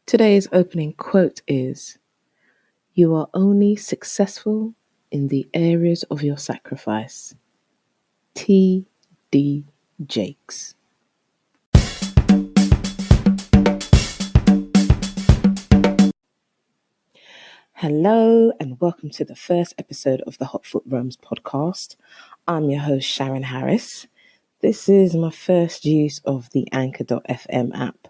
Today's opening quote is, "You are only successful in the areas of your sacrifice." T.D. Jakes. Hello and welcome to the first episode of the Hotfoot Roams podcast. I'm your host, Sharon Harris. This is my first use of the Anchor.fm app.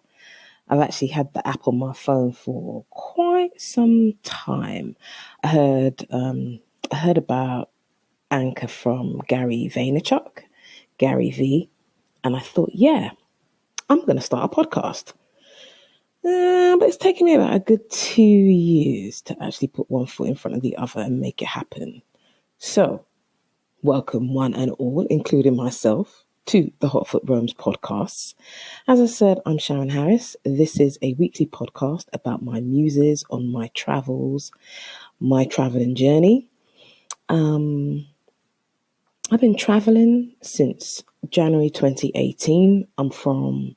I've actually had the app on my phone for quite some time. I heard about Anchor from Gary Vaynerchuk, Gary V, and I thought, yeah, I'm going to start a podcast. But it's taken me about a good 2 years to actually put one foot in front of the other and make it happen. So, welcome one and all, including myself, to the Hotfoot Roams podcast. As I said, I'm Sharon Harris. This is a weekly podcast about my muses on my travels, my traveling journey. I've been traveling since January 2018. I'm from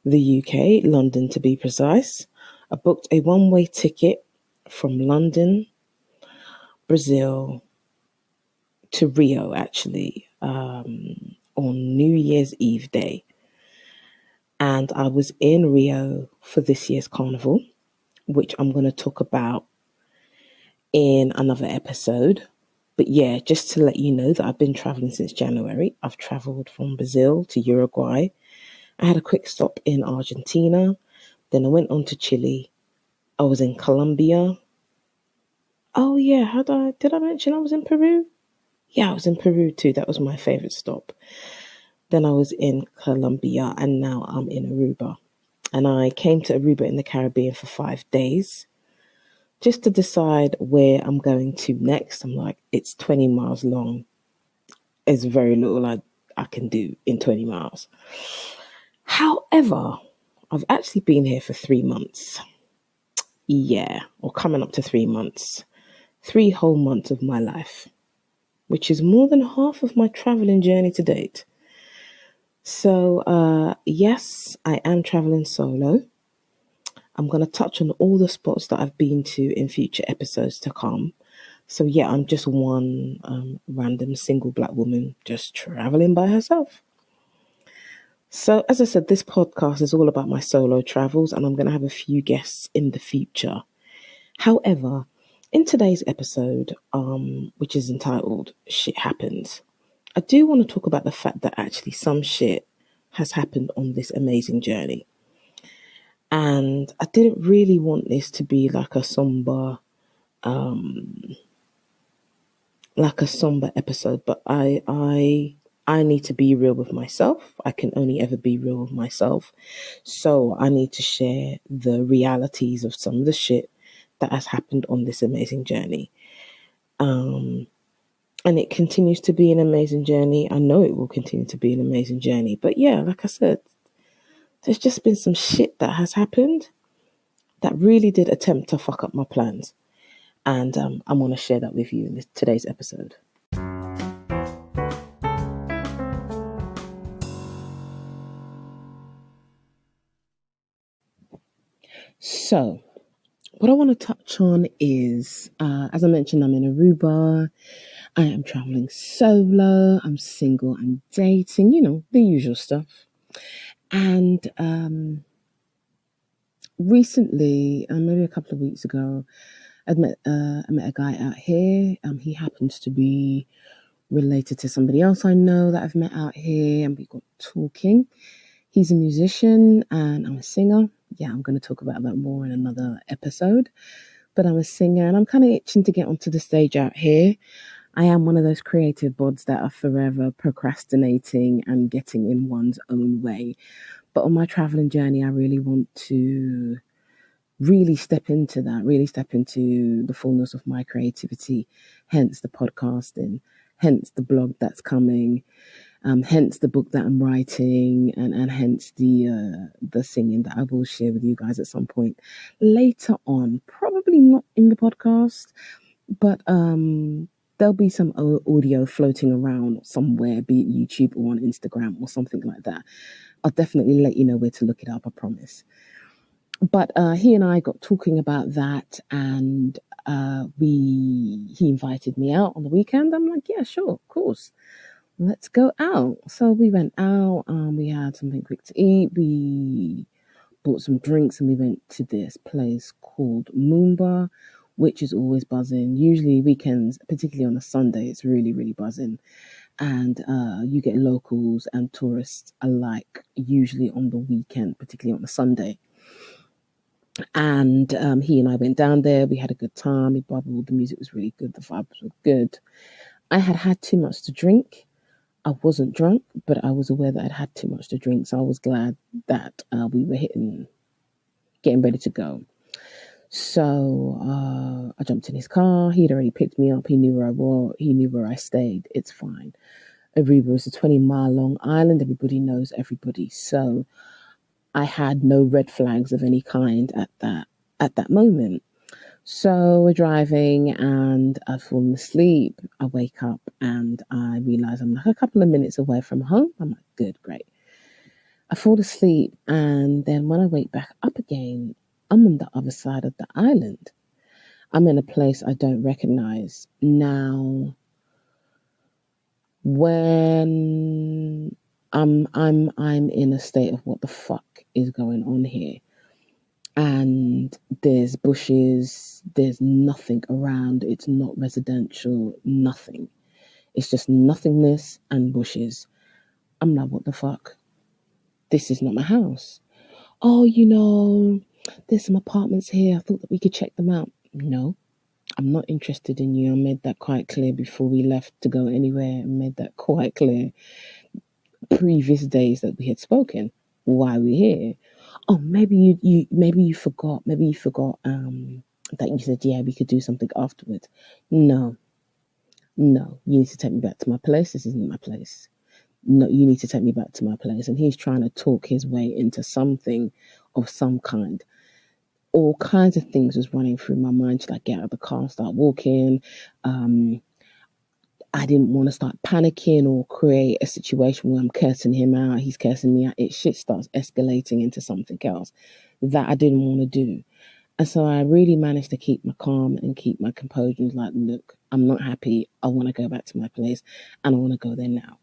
the UK, London to be precise. I booked a one-way ticket from London, Brazil, to Rio, actually, on New Year's Eve day. And I was in Rio for this year's carnival, which I'm going to talk about in another episode. But yeah, just to let you know that I've been traveling since January. I've traveled from Brazil to Uruguay. I had a quick stop in Argentina. Then I went on to Chile. I was in Colombia. Oh yeah, did I mention I was in Peru? Yeah, I was in Peru too. That was my favorite stop. Then I was in Colombia and now I'm in Aruba. And I came to Aruba in the Caribbean for 5 days just to decide where I'm going to next. I'm like, it's 20 miles long. There's very little I can do in 20 miles. However, I've actually been here for 3 months. Yeah, or coming up to 3 months. 3 whole months of my life, which is more than half of my traveling journey to date. So, yes, I am traveling solo. I'm going to touch on all the spots that I've been to in future episodes to come. So, yeah, I'm just one random single black woman just traveling by herself. So, as I said, this podcast is all about my solo travels, and I'm going to have a few guests in the future. However, in today's episode, which is entitled Shit Happens, I do want to talk about the fact that actually some shit has happened on this amazing journey. And I didn't really want this to be like a somber episode, but I need to be real with myself. I can only ever be real with myself. So I need to share the realities of some of the shit that has happened on this amazing journey. And it continues to be an amazing journey. I know it will continue to be an amazing journey. But yeah, like I said, there's just been some shit that has happened that really did attempt to fuck up my plans. And I'm going to share that with you in today's episode. So, what I want to touch on is, as I mentioned, I'm in Aruba. I am traveling solo. I'm single. I'm dating, the usual stuff. And recently, maybe a couple of weeks ago, I met a guy out here. He happens to be related to somebody else I know that I've met out here, and we got talking. He's a musician and I'm a singer. Yeah, I'm going to talk about that more in another episode. But I'm a singer and I'm kind of itching to get onto the stage out here. I am one of those creative bods that are forever procrastinating and getting in one's own way. But on my traveling journey, I really want to really step into that, really step into the fullness of my creativity, hence the podcasting, hence the blog that's coming, hence the book that I'm writing, and hence the singing that I will share with you guys at some point later on. Probably not in the podcast, but there'll be some audio floating around somewhere, be it YouTube or on Instagram or something like that. I'll definitely let you know where to look it up, I promise. But he and I got talking about that, and he invited me out on the weekend. I'm like, yeah, sure, of course, let's go out. So we went out. We had something quick to eat. We bought some drinks, and we went to this place called Moomba, which is always buzzing. Usually weekends, particularly on a Sunday, it's really, really buzzing. And you get locals and tourists alike, usually on the weekend, particularly on a Sunday. And he and I went down there. We had a good time. We bubbled. The music was really good. The vibes were good. I had had too much to drink. I wasn't drunk, but I was aware that I'd had too much to drink. So I was glad that we were getting ready to go. So I jumped in his car. He'd already picked me up. He knew where I was. He knew where I stayed. It's fine. Aruba is a 20-mile long island. Everybody knows everybody. So I had no red flags of any kind at that moment. So we're driving and I've fallen asleep. I wake up and I realize I'm like a couple of minutes away from home. I'm like, good, great. I fall asleep and then when I wake back up again, I'm on the other side of the island. I'm in a place I don't recognize. Now, when I'm in a state of what the fuck is going on here, and there's bushes, there's nothing around, it's not residential, nothing. It's just nothingness and bushes. I'm like, what the fuck? This is not my house. Oh, there's some apartments here. I thought that we could check them out. No, I'm not interested in you. I made that quite clear before we left to go anywhere. I made that quite clear previous days that we had spoken. Why we're here. Oh, maybe you forgot. Maybe you forgot that you said, yeah, we could do something afterwards. No, no, you need to take me back to my place. This isn't my place. No, you need to take me back to my place. And he's trying to talk his way into something of some kind. All kinds of things was running through my mind. Should I get out of the car, start walking? I didn't want to start panicking or create a situation where I'm cursing him out, he's cursing me out. Shit starts escalating into something else that I didn't want to do. And so I really managed to keep my calm and keep my composure. And was like, look, I'm not happy. I want to go back to my place and I want to go there now.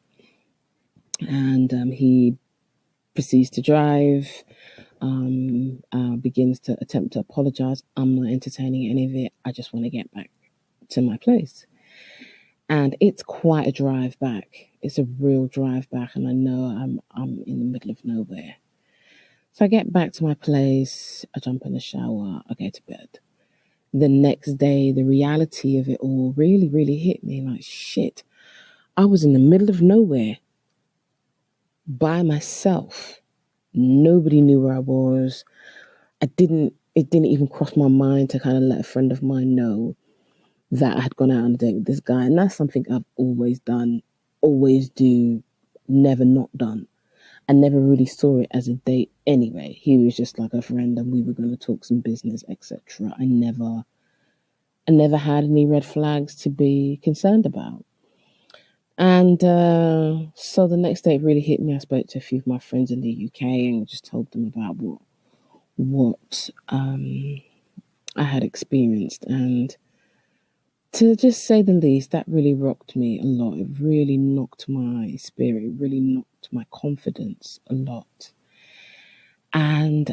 And he proceeds to drive, begins to attempt to apologize. I'm not entertaining any of it. I just want to get back to my place. And it's quite a drive back. It's a real drive back, and I know I'm in the middle of nowhere. So I get back to my place, I jump in the shower, I go to bed. The next day, the reality of it all really, really hit me like, shit, I was in the middle of nowhere by myself. Nobody knew where I was. It didn't even cross my mind to kind of let a friend of mine know that I had gone out on a date with this guy. And that's something I've always done, always do, never not done. I never really saw it as a date anyway. He was just like a friend and we were going to talk some business, etc. I never had any red flags to be concerned about. And so the next day it really hit me. I spoke to a few of my friends in the UK and just told them about what I had experienced. And to just say the least, that really rocked me a lot. It really knocked my spirit. It really knocked my confidence a lot. And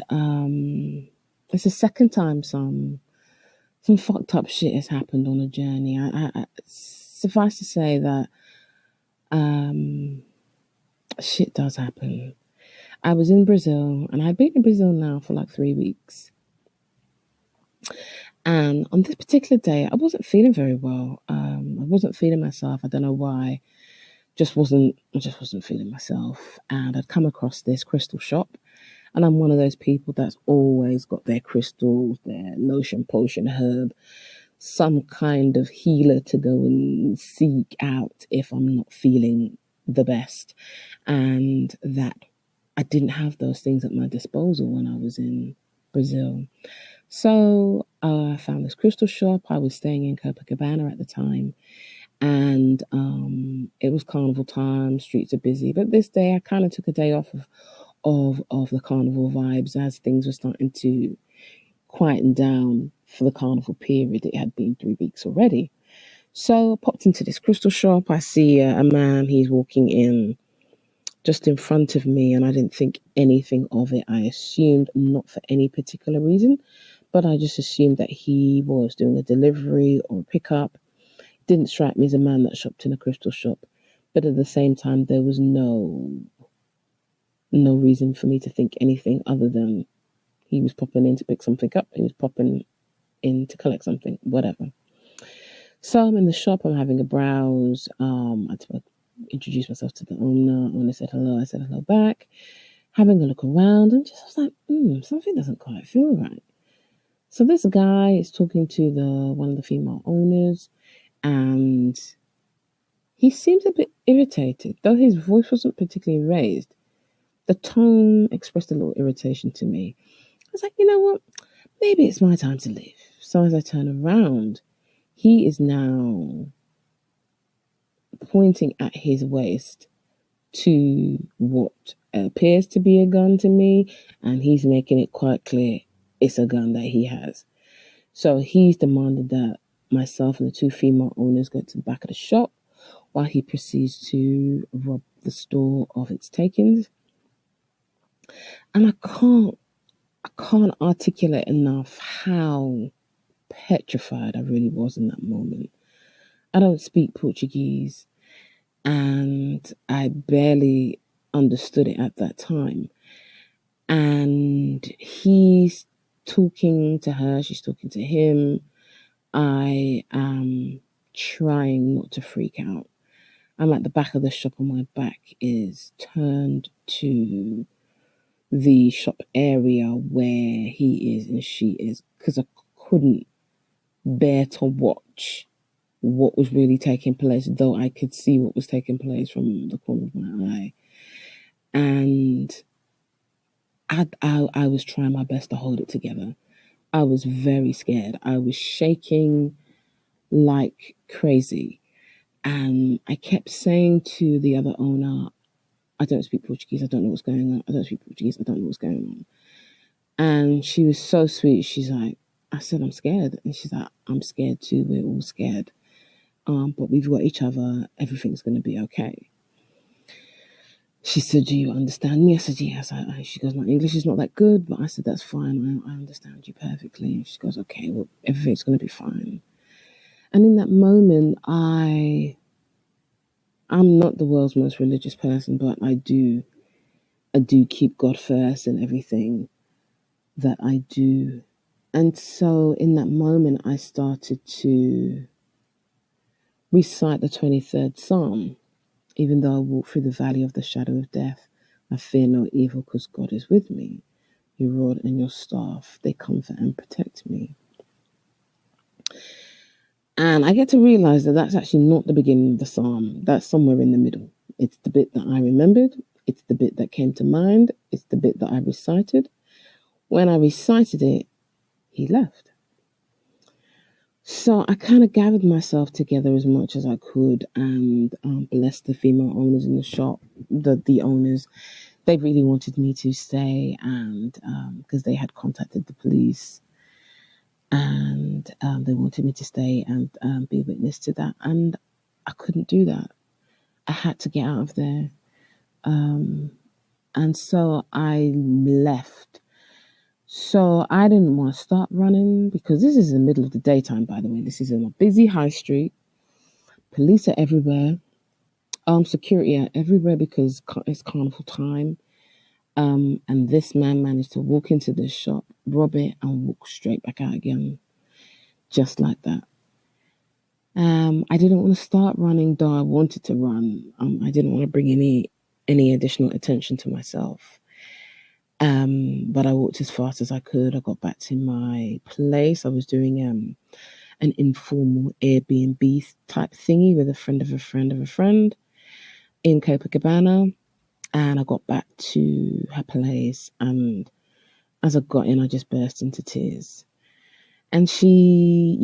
it's the second time some fucked up shit has happened on a journey. I suffice to say that shit does happen. I was in Brazil, and I'd been in Brazil now for like 3 weeks. And on this particular day, I wasn't feeling very well. I wasn't feeling myself. I don't know why. I just wasn't feeling myself. And I'd come across this crystal shop. And I'm one of those people that's always got their crystals, their lotion, potion, herb, some kind of healer to go and seek out if I'm not feeling the best. And that I didn't have those things at my disposal when I was in Brazil. So I found this crystal shop. I was staying in Copacabana at the time. And it was carnival time, streets are busy. But this day I kind of took a day off of the carnival vibes as things were starting to quieten down for the carnival period. It had been 3 weeks already. So I popped into this crystal shop. I see a man, he's walking in just in front of me, and I didn't think anything of it. I assumed, not for any particular reason, but I just assumed that he was doing a delivery or a pickup. Didn't strike me as a man that shopped in a crystal shop, but at the same time, there was no reason for me to think anything other than he was popping in to pick something up. He was popping in to collect something, whatever. So I'm in the shop. I'm having a browse. I had to introduce myself to the owner. Owner said hello. I said hello back. Having a look around, and just I was like, something doesn't quite feel right. So this guy is talking to one of the female owners, and he seems a bit irritated, though his voice wasn't particularly raised. The tone expressed a little irritation to me. I was like, you know what? Maybe it's my time to leave. So as I turn around, he is now pointing at his waist to what appears to be a gun to me, and he's making it quite clear it's a gun that he has. So he's demanded that myself and the two female owners go to the back of the shop while he proceeds to rob the store of its takings. And I can't articulate enough how petrified I really was in that moment. I don't speak Portuguese, and I barely understood it at that time. And he's talking to her, she's talking to him. I am trying not to freak out. I'm at the back of the shop, and my back is turned to the shop area where he is and she is, because I couldn't bear to watch what was really taking place, though I could see what was taking place from the corner of my eye. And I was trying my best to hold it together. I was very scared. I was shaking like crazy. And I kept saying to the other owner, I don't speak Portuguese. I don't know what's going on. I don't speak Portuguese. I don't know what's going on. And she was so sweet. She's like, I said, I'm scared. And she's like, I'm scared too. We're all scared. But we've got each other. Everything's going to be okay. She said, do you understand me? I said, yes. She goes, my English is not that good. But I said, that's fine. I understand you perfectly. And she goes, okay, well, everything's going to be fine. And in that moment, I'm not the world's most religious person, but I do keep God first in everything that I do. And so in that moment, I started to recite the 23rd Psalm. Even though I walk through the valley of the shadow of death, I fear no evil because God is with me. Your rod and your staff, they comfort and protect me. And I get to realize that that's actually not the beginning of the psalm. That's somewhere in the middle. It's the bit that I remembered. It's the bit that came to mind. It's the bit that I recited. When I recited it, he left. So I kind of gathered myself together as much as I could and blessed the female owners in the shop, the owners. They really wanted me to stay, and because they had contacted the police, and they wanted me to stay and be witness to that. And I couldn't do that. I had to get out of there. And so I left. So I didn't want to start running because this is in the middle of the daytime, by the way. This is in a busy high street. Police are everywhere. Security are everywhere because it's carnival time. And this man managed to walk into this shop, rob it, and walk straight back out again. Just like that. I didn't want to start running, though I wanted to run. I didn't want to bring any additional attention to myself. But I walked as fast as I could. I got back to my place. I was doing an informal Airbnb type thingy with a friend of a friend of a friend in Copacabana. And I got back to her place. And as I got in, I just burst into tears. And she,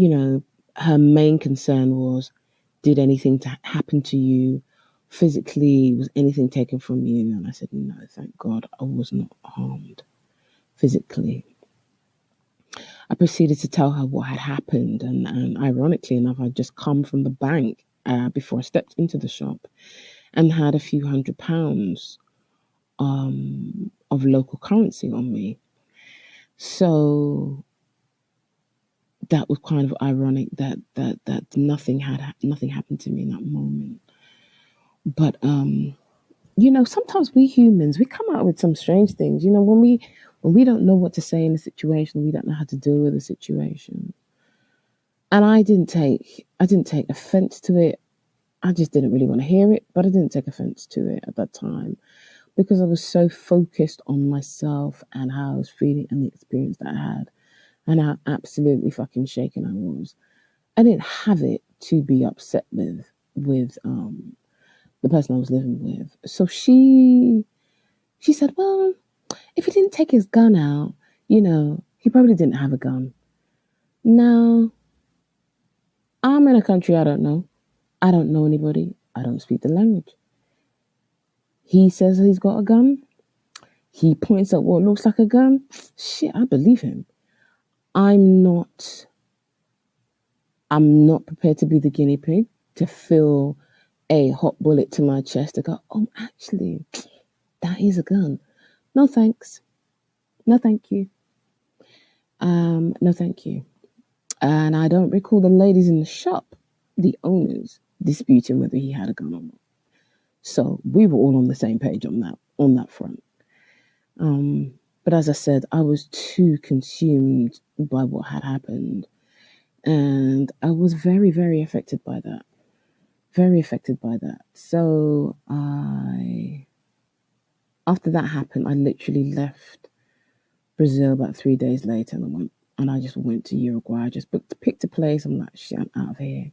her main concern was, did anything happen to you physically, was anything taken from you? And I said, no, thank God I was not harmed physically. I proceeded to tell her what had happened, and ironically enough, I'd just come from the bank before I stepped into the shop and had a few £100 of local currency on me. So that was kind of ironic that nothing happened to me in that moment. But sometimes we humans, we come out with some strange things. When we don't know what to say in a situation, we don't know how to deal with a situation. And I didn't take offense to it. I just didn't really want to hear it, but I didn't take offense to it at that time because I was so focused on myself and how I was feeling and the experience that I had and how absolutely fucking shaken I was. I didn't have it to be upset with the person I was living with. So she said, well, if he didn't take his gun out, he probably didn't have a gun. Now, I'm in a country I don't know. I don't know anybody. I don't speak the language. He says he's got a gun. He points at what looks like a gun. Shit, I believe him. I'm not prepared to be the guinea pig to feel a hot bullet to my chest to go, oh, actually, that is a gun. No, thanks. No, thank you. No, thank you. And I don't recall the ladies in the shop, the owners, disputing whether he had a gun or not. So we were all on the same page on that front. But as I said, I was too consumed by what had happened. And I was very, very affected by that. Very affected by that. So after that happened, I literally left Brazil about 3 days later and I just went to Uruguay. I just picked a place. I'm like, shit, I'm out of here.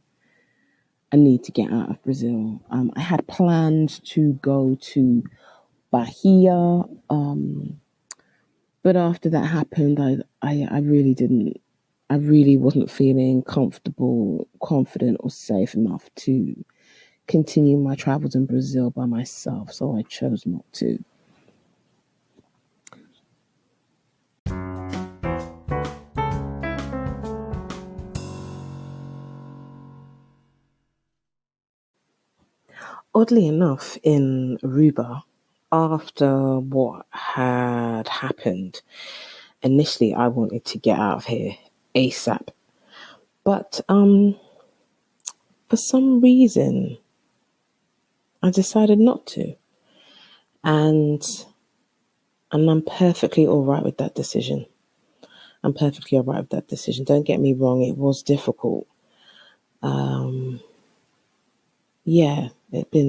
I need to get out of Brazil. I had plans to go to Bahia, but after that happened, I really didn't. I really wasn't feeling comfortable, confident, or safe enough to continue my travels in Brazil by myself. So I chose not to. Oddly enough, in Aruba, after what had happened, initially I wanted to get out of here ASAP. But for some reason, I decided not to. And I'm perfectly all right with that decision. I'm perfectly all right with that decision. Don't get me wrong, it was difficult.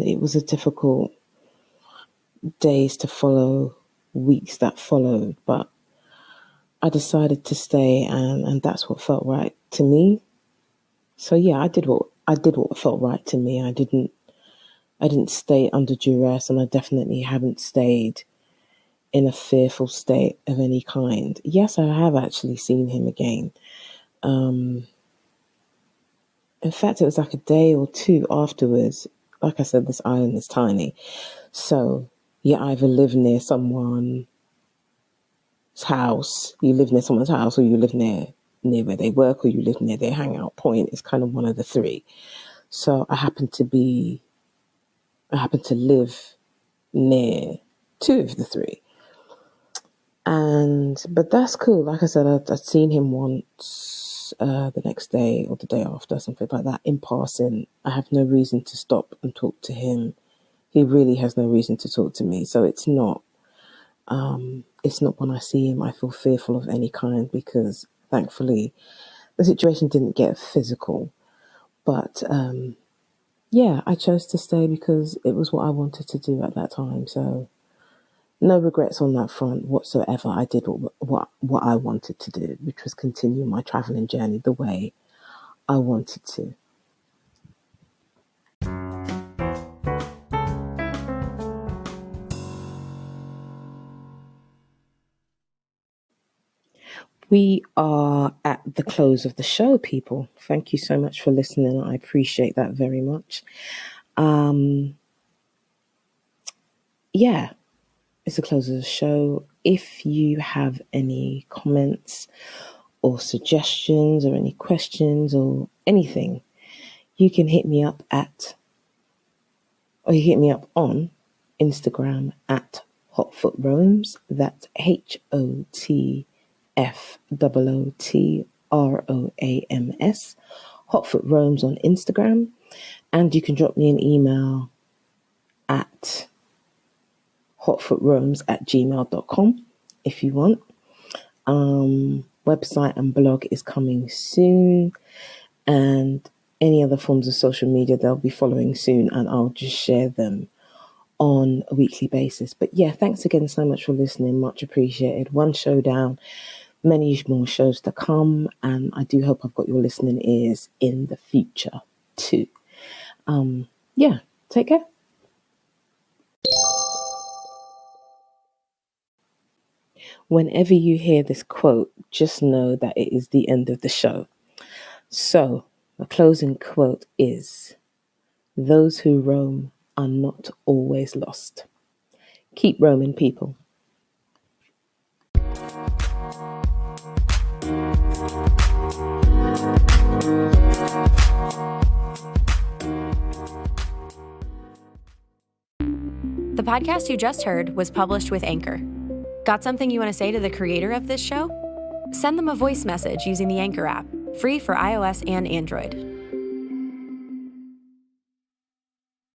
It was a difficult days to follow, weeks that followed, but I decided to stay and that's what felt right to me. So yeah, I did what felt right to me. I didn't stay under duress, and I definitely haven't stayed in a fearful state of any kind. Yes, I have actually seen him again. In fact, it was like a day or two afterwards. Like I said, this island is tiny. So you either live near someone's house, or you live near where they work, or you live near their hangout point. It's kind of one of the three. So I happen to live near two of the three. But that's cool. Like I said, I'd seen him once the next day or the day after, something like that, in passing. I have no reason to stop and talk to him. He really has no reason to talk to me. So it's not when I see him I feel fearful of any kind, because thankfully the situation didn't get physical. But yeah, I chose to stay because it was what I wanted to do at that time. So no regrets on that front whatsoever. I did what I wanted to do, which was continue my traveling journey the way I wanted to. We are at the close of the show, people. Thank you so much for listening. I appreciate that very much. yeah, it's the close of the show. If you have any comments or suggestions or any questions or anything, you can hit me up on Instagram at HotfootRoams. That's HOTFOOTROAMS. HotfootRoams on Instagram. And you can drop me an email at hotfootroams@gmail.com if you want. Website and blog is coming soon, and any other forms of social media they'll be following soon, and I'll just share them on a weekly basis. But yeah, thanks again so much for listening. Much appreciated. One show down, many more shows to come, and I do hope I've got your listening ears in the future too. Yeah, take care. Whenever you hear this quote, just know that it is the end of the show. So, the closing quote is, "Those who roam are not always lost." Keep roaming, people. The podcast you just heard was published with Anchor. Got something you want to say to the creator of this show? Send them a voice message using the Anchor app, free for iOS and Android.